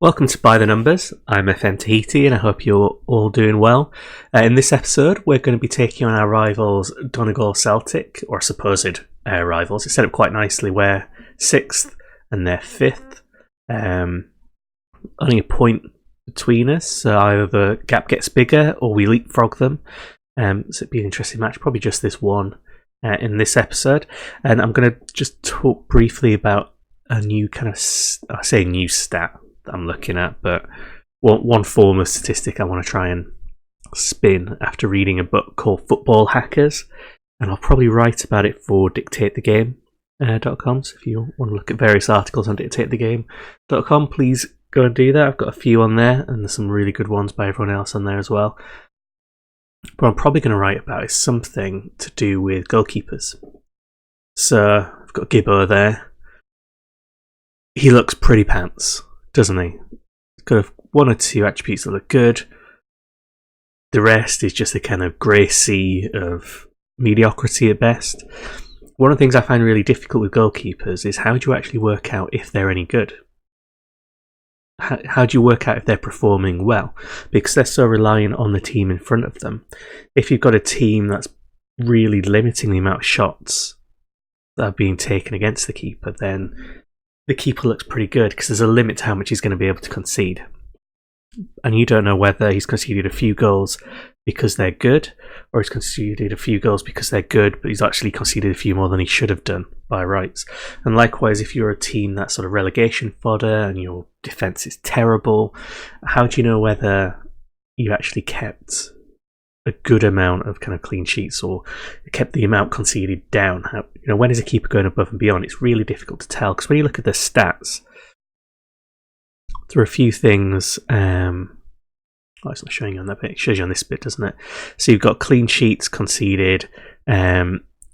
Welcome to By the Numbers. I'm FM Tahiti and I hope you're all doing well. In this episode, we're going to be taking on our rivals Donegal Celtic, or supposed rivals. It's set up quite nicely. We're 6th and they're 5th. Only a point between us, so either the gap gets bigger or we leapfrog them. So it'd be an interesting match, probably just this one in this episode. And I'm going to just talk briefly about a new kind of, I say new stat I'm looking at, but one form of statistic I want to try and spin after reading a book called Football Hackers, and I'll probably write about it for dictatethegame.com. So if you want to look at various articles on dictatethegame.com, please go and do that. I've got a few on there, and there's some really good ones by everyone else on there as well. What I'm probably going to write about is something to do with goalkeepers. So I've got Gibbo there. He looks pretty pants, doesn't he? He's got one or two attributes that look good. The rest is just a kind of grey sea of mediocrity at best. One of the things I find really difficult with goalkeepers is how do you actually work out if they're any good? How do you work out if they're performing well? Because they're so reliant on the team in front of them. If you've got a team that's really limiting the amount of shots that are being taken against the keeper, then the keeper looks pretty good because there's a limit to how much he's going to be able to concede. And you don't know whether he's conceded a few goals because they're good, or he's conceded a few goals because they're good, but he's actually conceded a few more than he should have done by rights. And likewise, if you're a team that's sort of relegation fodder and your defence is terrible, how do you know whether you actually kept a good amount of kind of clean sheets or kept the amount conceded down? When is a keeper going above and beyond? It's really difficult to tell, because when you look at the stats, there are a few things. It's not showing you on that bit. It shows you on this bit, doesn't it? So you've got clean sheets conceded,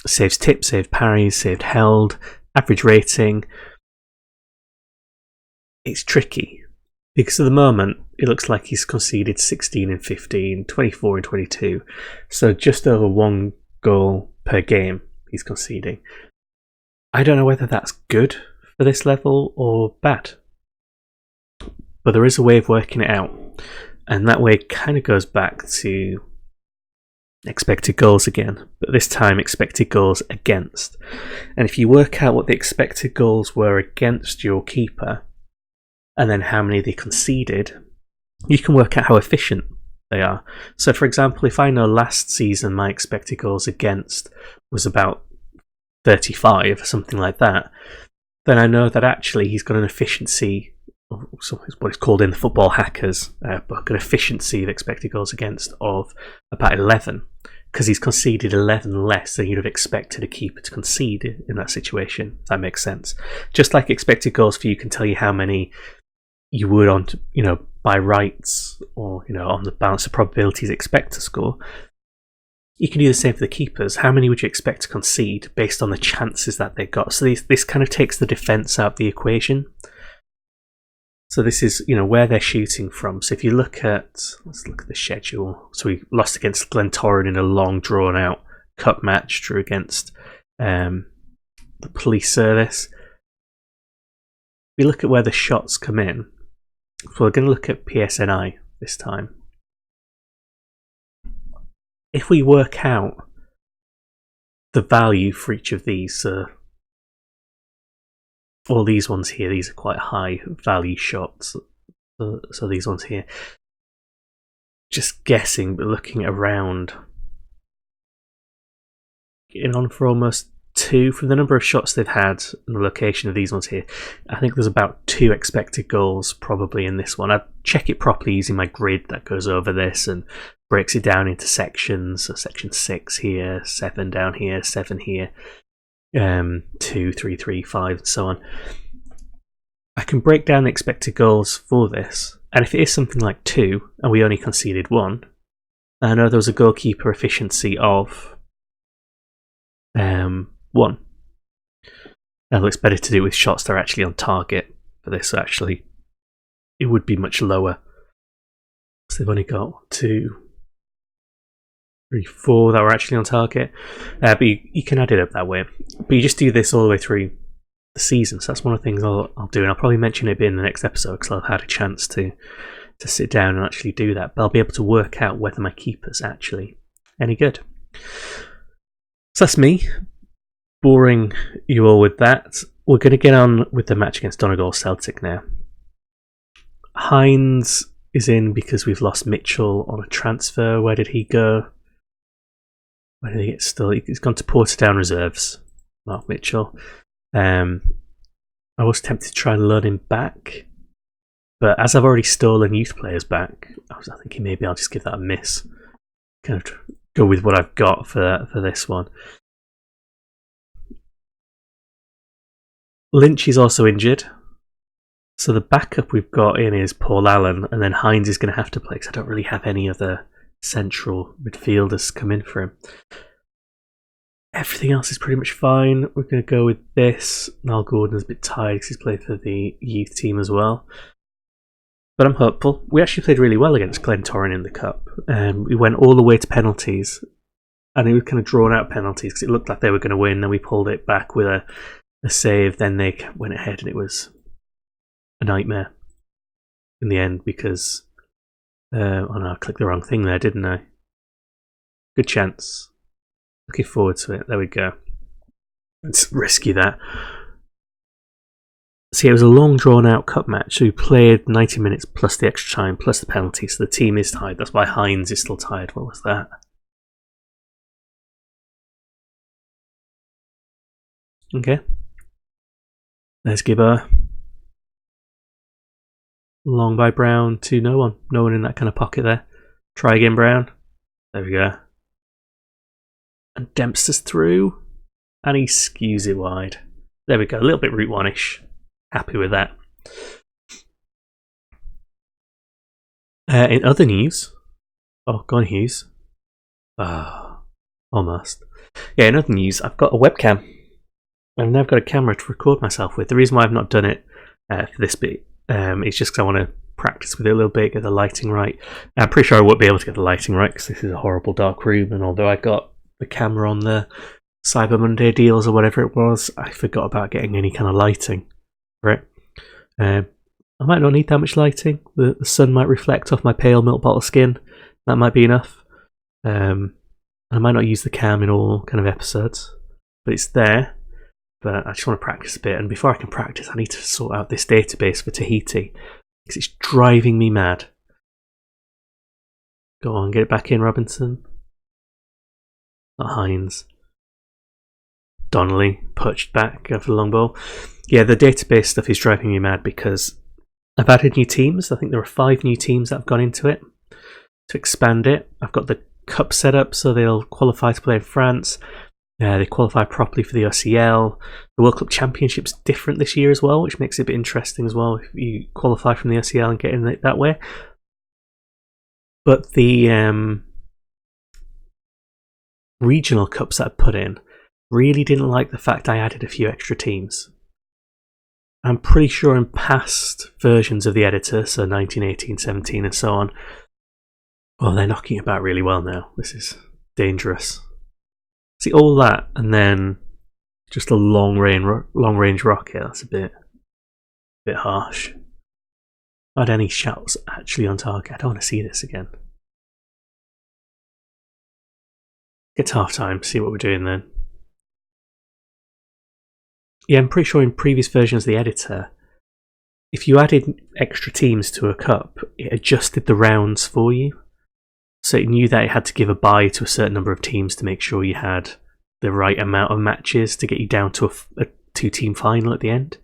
saves tipped, saved parries, saved held, average rating. It's tricky because at the moment it looks like he's conceded 16 and 15, 24 and 22. So just over one goal per game he's conceding. I don't know whether that's good for this level or bad, but there is a way of working it out, and that way kind of goes back to expected goals again, but this time expected goals against. And if you work out what the expected goals were against your keeper and then how many they conceded, you can work out how efficient they are. So for example, if I know last season my expected goals against was about 35 or something like that, then I know that actually he's got an efficiency, what it's called in the Football Hackers book, an efficiency of expected goals against of about 11, because he's conceded 11 less than you'd have expected a keeper to concede in that situation, if that makes sense. Just like expected goals for you can tell you how many you would on, by rights or, on the balance of probabilities expect to score. You can do the same for the keepers. How many would you expect to concede based on the chances that they got? So this kind of takes the defence out of the equation. So this is, where they're shooting from. So if you let's look at the schedule. So we lost against Glentoran in a long, drawn-out cup match, drew against the police service. We look at where the shots come in. So we're going to look at PSNI this time. If we work out the value for each of these, all these ones here, these are quite high value shots. So these ones here, just guessing, but looking around, getting on for almost 2 from the number of shots they've had and the location of these ones here. I think there's about 2 expected goals probably in this one. I check it properly using my grid that goes over this and breaks it down into sections. So section 6 here, 7 down here, 7 here, 2, 3, 3, 5, and so on. I can break down the expected goals for this, and if it is something like 2 and we only conceded 1, I know there was a goalkeeper efficiency of 1. Now it's better to do it with shots that are actually on target for this. So actually it would be much lower. So they've only got 2, 3, 4 that were actually on target. But you can add it up that way. But you just do this all the way through the the season. So that's one of the things I'll do, and I'll probably mention it in the next episode because I've had a chance to sit down and actually do that. But I'll be able to work out whether my keeper's actually any good. So that's me boring you all with that. We're going to get on with the match against Donegal Celtic now. Hines is in because we've lost Mitchell on a transfer. Where did he go? Where did he get still? He's gone to Portadown Reserves, Mark Mitchell. I was tempted to try and loan him back, but as I've already stolen youth players back, I was thinking maybe I'll just give that a miss. Kind of go with what I've got for this one. Lynch is also injured, so the backup we've got in is Paul Allen, and then Hines is going to have to play because I don't really have any other central midfielders come in for him. Everything else is pretty much fine. We're going to go with this. Niall Gordon's a bit tired because he's played for the youth team as well. But I'm hopeful. We actually played really well against Glentoran in the Cup. We went all the way to penalties, and it was kind of drawn out penalties because it looked like they were going to win. Then we pulled it back with a save. Then they went ahead, and it was a nightmare in the end because oh no, I clicked the wrong thing there, didn't I? Good chance. Looking forward to it. There we go. Let's rescue that. See, it was a long drawn out cup match, so we played 90 minutes plus the extra time plus the penalty, so the team is tied. That's why Hines is still tied. What was that? Okay. There's Gibbo. Long by Brown to no one. No one in that kind of pocket there. Try again, Brown. There we go. And Dempster's through. And he skews it wide. There we go. A little bit Route 1-ish. Happy with that. In other news... Oh, go on, Hughes. Almost. Yeah, in other news, I've got a webcam. I've now got a camera to record myself with. The reason why I've not done it for this bit is just because I want to practice with it a little bit, get the lighting right. I'm pretty sure I won't be able to get the lighting right because this is a horrible dark room, and although I got the camera on the Cyber Monday deals or whatever it was, I forgot about getting any kind of lighting for it. I might not need that much lighting. The sun might reflect off my pale milk bottle skin. That might be enough. I might not use the cam in all kind of episodes, but it's there. But I just want to practice a bit, and before I can practice, I need to sort out this database for Tahiti because it's driving me mad. Go on, get it back in, Robinson. Not Hines. Donnelly perched back for the long ball. Yeah, the database stuff is driving me mad because I've added new teams. I think there are 5 new teams that have gone into it to expand it. I've got the cup set up so they'll qualify to play in France. They qualify properly for the OCL. The World Cup Championship's different this year as well, which makes it a bit interesting as well if you qualify from the OCL and get in it that way. But the regional cups that I put in really didn't like the fact I added a few extra teams. I'm pretty sure in past versions of the editor, so 19, 18, 17 and so on, well, they're knocking about really well now. This is dangerous. See, all that, and then just a long range rocket. That's a bit harsh. Not any shots actually on target. I don't want to see this again. Get to half time, see what we're doing then. Yeah, I'm pretty sure in previous versions of the editor, if you added extra teams to a cup, it adjusted the rounds for you. So it knew that it had to give a bye to a certain number of teams to make sure you had the right amount of matches to get you down to a 2-team final at the end.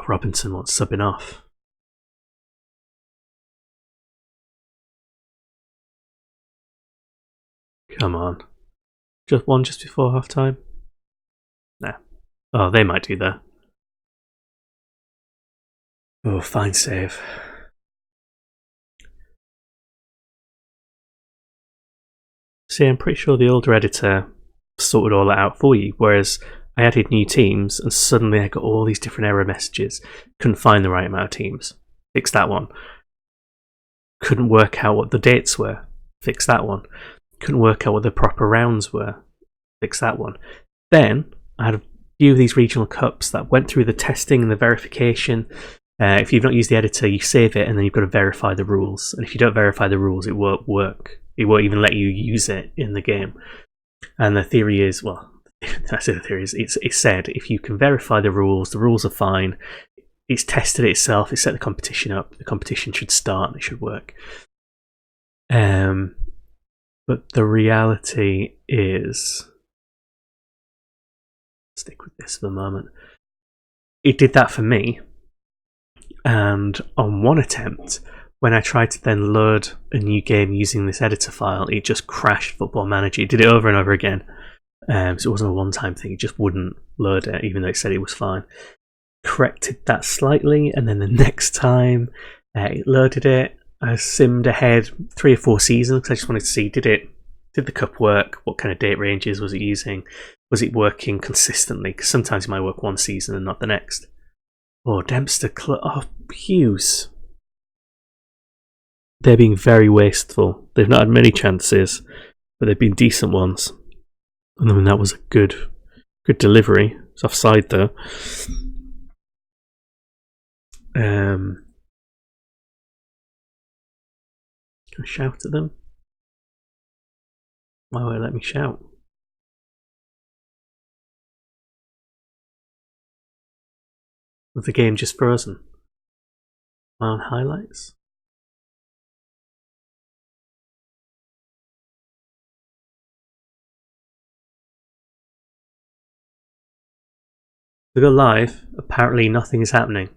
Robinson wants subbing off. Come on. Just before half time? Nah. Oh, they might do that. Oh, fine save. See, I'm pretty sure the older editor sorted all that out for you, whereas I added new teams and suddenly I got all these different error messages. Couldn't find the right amount of teams. Fix that one. Couldn't work out what the dates were. Fix that one. Couldn't work out what the proper rounds were. Fix that one. Then I had few of these regional cups that went through the testing and the verification. If you've not used the editor, you save it and then you've got to verify the rules. And if you don't verify the rules, it won't work. It won't even let you use it in the game. And the theory is, well, I say the theory is, it's said if you can verify the rules are fine. It's tested itself, it's set the competition up, the competition should start and it should work. But the reality is, stick with this for the moment, it did that for me. And on one attempt, when I tried to then load a new game using this editor file, it just crashed Football Manager. It did it over and over again. So it wasn't a one-time thing, it just wouldn't load it, even though it said it was fine. Corrected that slightly, and then the next time it loaded it. I simmed ahead 3 or 4 seasons because I just wanted to see, did the cup work? What kind of date ranges was it using? Was it working consistently? Because sometimes it might work one season and not the next. Oh, Dempster, Hughes. They're being very wasteful. They've not had many chances, but they've been decent ones. And I mean, that was a good delivery. It's offside though. Can I shout at them? Why won't it let me shout? Was the game just frozen? Am I on highlights? We go live. Apparently nothing is happening.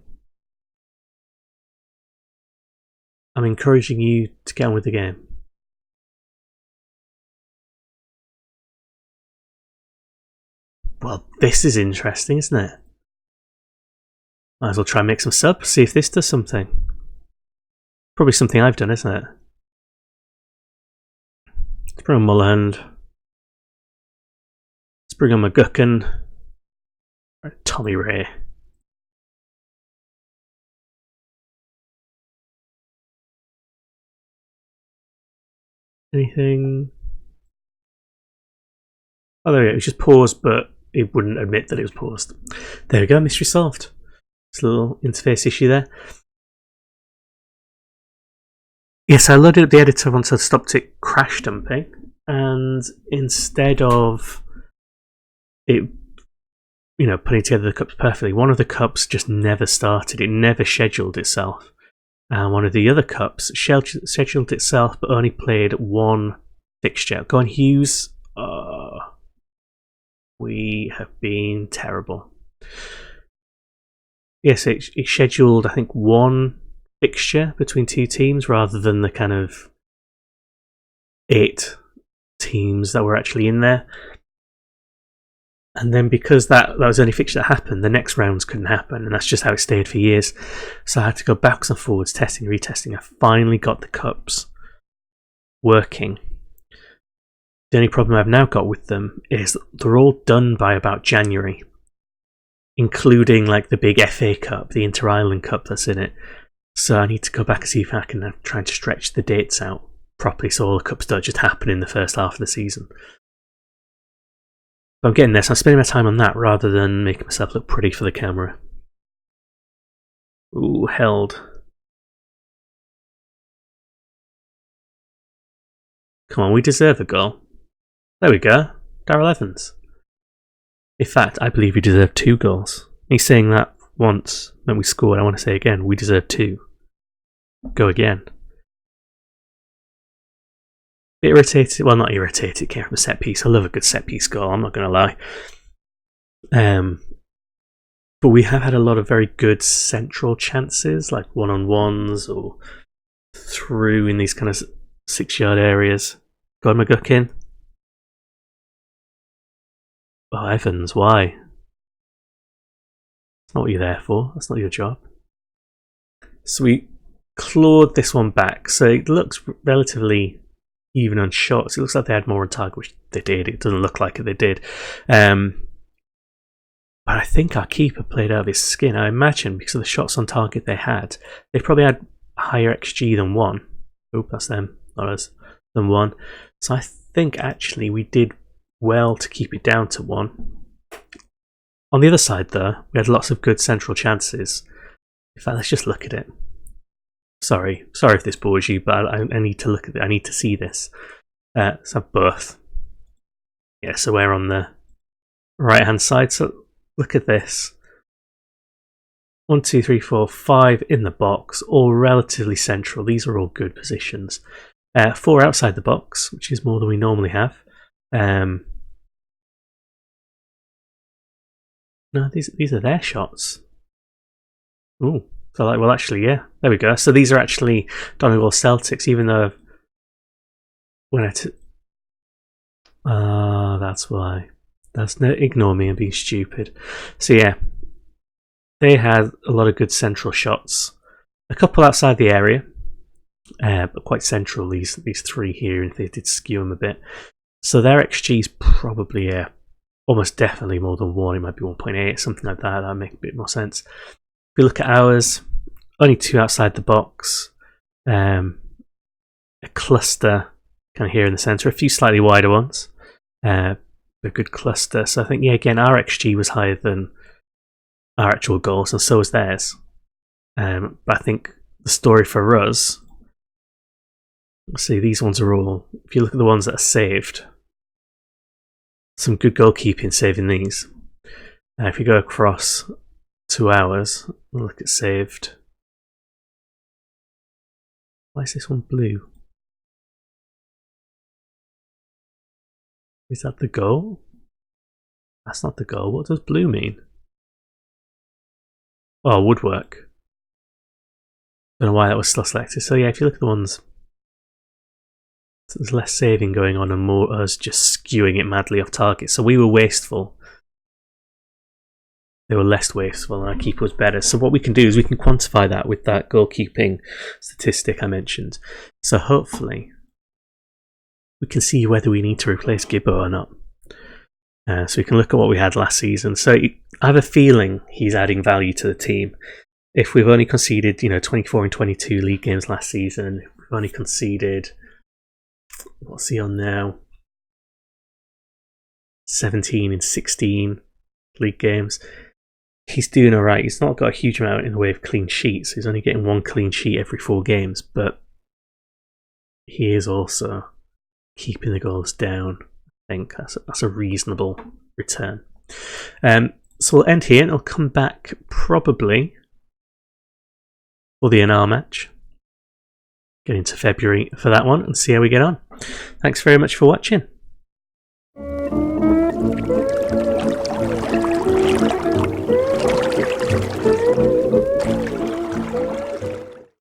I'm encouraging you to get on with the game. Well, this is interesting, isn't it? Might as well try and make some subs, see if this does something. Probably something I've done, isn't it? Let's bring on Mullerhand. Let's bring on McGuckin. Tommy Ray. Anything? Oh, there we go. It was just paused, but it wouldn't admit that it was paused. There we go. Mystery solved. It's a little interface issue there. Yes, I loaded up the editor once I stopped it crash dumping, and instead of it, putting together the cups perfectly, one of the cups just never started. It never scheduled itself. And one of the other cups scheduled itself but only played one fixture. Go on, Hughes. We have been terrible. Yes, it scheduled, I think, one fixture between 2 teams rather than the kind of 8 teams that were actually in there. And then because that was the only fixture that happened, the next rounds couldn't happen, and that's just how it stayed for years. So I had to go backwards and forwards, testing, retesting. I finally got the cups working. The only problem I've now got with them is they're all done by about January, including like the big FA Cup, the Inter-Island Cup that's in it. So I need to go back and see if I can try to stretch the dates out properly so all the cups don't just happen in the first half of the season. I'm getting this. I'm spending my time on that rather than making myself look pretty for the camera. Ooh, held. Come on, we deserve a goal. There we go. Darryl Evans. In fact, I believe we deserve 2 goals. Me saying that once when we scored, I want to say again, we deserve 2. Go again. Bit irritated, well, not irritated, it came from a set piece. I love a good set piece goal, I'm not going to lie. But we have had a lot of very good central chances, like one-on-ones or through in these kind of 6-yard areas. Go on, McGuckin. Oh, Evans, why? That's not what you're there for. That's not your job. So we clawed this one back. So it looks relatively even on shots. It looks like they had more on target, which they did. It doesn't look like it, they did. But I think our keeper played out of his skin. I imagine because of the shots on target they had, they probably had a higher XG than 1. Oh, that's them, not us. Than 1. So I think actually we did well to keep it down to 1. On the other side, though, we had lots of good central chances. In fact, let's just look at it. Sorry if this bores you, but I need to look at it. I need to see this. Let's have both. Yeah, so we're on the right-hand side. So look at this. 1, 2, 3, 4, 5 in the box, all relatively central. These are all good positions. 4 outside the box, which is more than we normally have. No, these are their shots. Ooh, so like, well, actually, yeah, there we go. So these are actually Donegal Celtics, even though when that's why. Ignore me, I'm being stupid. So yeah. They had a lot of good central shots. A couple outside the area, but quite central, these 3 here, and they did skew them a bit. So their XG is probably almost definitely more than 1. It might be 1.8, something like that. That would make a bit more sense. If we look at ours, only 2 outside the box. A cluster kind of here in the centre, a few slightly wider ones. A good cluster. So I think, yeah, again, our XG was higher than our actual goals, and so was theirs. But I think the story for us, let's see, these ones are all, if you look at the ones that are saved, some good goalkeeping saving these. If you go across to ours, look at saved. Why is this one blue? Is that the goal? That's not the goal. What does blue mean? Oh, woodwork. Don't know why that was still selected. So yeah, if you look at the ones, there's less saving going on and more us just skewing it madly off target. So we were wasteful. They were less wasteful and our keeper was better. So what we can do is we can quantify that with that goalkeeping statistic I mentioned. So hopefully we can see whether we need to replace Gibbo or not. So we can look at what we had last season. So I have a feeling he's adding value to the team. If we've only conceded, 24 and 22 league games last season, if we've only conceded, what's he on now? 17 and 16 league games. He's doing alright. He's not got a huge amount in the way of clean sheets. He's only getting 1 clean sheet every 4 games, but he is also keeping the goals down. I think that's a reasonable return. So we'll end here and I'll come back probably for the NR match. Get into February for that one and see how we get on. Thanks very much for watching.